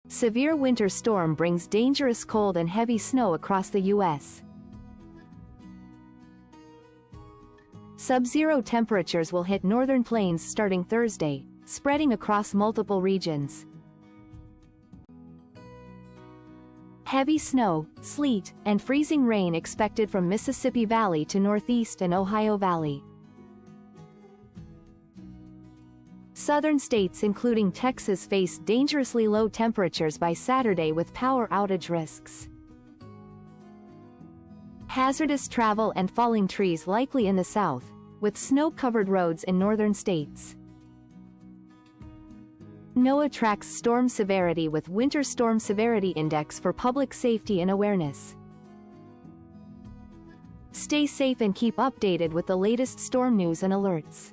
Severe winter storm brings dangerous cold and heavy snow across the U.S. Subzero temperatures will hit northern plains starting Thursday, spreading across multiple regions. Heavy snow, sleet, and freezing rain expected from Mississippi Valley to Northeast and Ohio Valley. Southern states including Texas face dangerously low temperatures by Saturday with power outage risks. Hazardous travel and falling trees likely in the south, with snow-covered roads in northern states. NOAA tracks storm severity with Winter Storm Severity Index for public safety and awareness. Stay safe and keep updated with the latest storm news and alerts.